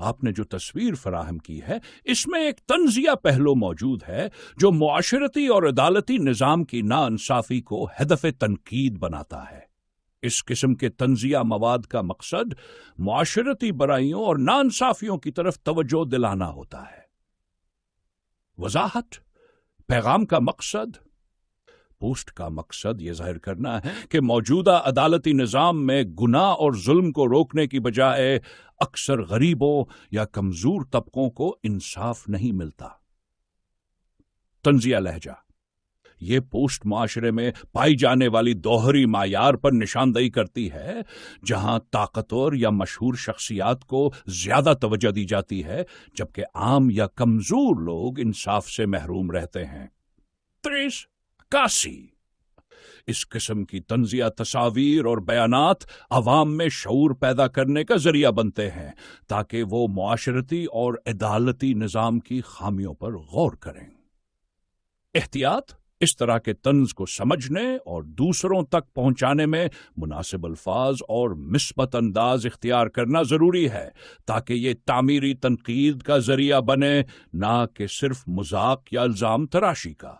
آپ نے جو تصویر فراہم کی ہے اس میں ایک طنزیہ پہلو موجود ہے جو معاشرتی اور عدالتی نظام کی ناانصافی کو ہدف تنقید بناتا ہے۔ اس قسم کے طنزیہ مواد کا مقصد معاشرتی برائیوں اور ناانصافیوں کی طرف توجہ دلانا ہوتا ہے۔ وضاحت: پیغام کا مقصد: پوسٹ کا مقصد یہ ظاہر کرنا ہے کہ موجودہ عدالتی نظام میں گناہ اور ظلم کو روکنے کی بجائے اکثر غریبوں یا کمزور طبقوں کو انصاف نہیں ملتا۔ طنزیہ لہجہ: یہ پوسٹ معاشرے میں پائی جانے والی دوہری معیار پر نشاندہی کرتی ہے، جہاں طاقتور یا مشہور شخصیات کو زیادہ توجہ دی جاتی ہے جبکہ عام یا کمزور لوگ انصاف سے محروم رہتے ہیں۔ 81 اس قسم کی طنزیہ تصاویر اور بیانات عوام میں شعور پیدا کرنے کا ذریعہ بنتے ہیں تاکہ وہ معاشرتی اور عدالتی نظام کی خامیوں پر غور کریں۔ احتیاط: اس طرح کے طنز کو سمجھنے اور دوسروں تک پہنچانے میں مناسب الفاظ اور مثبت انداز اختیار کرنا ضروری ہے تاکہ یہ تعمیری تنقید کا ذریعہ بنے، نہ کہ صرف مذاق یا الزام تراشی کا۔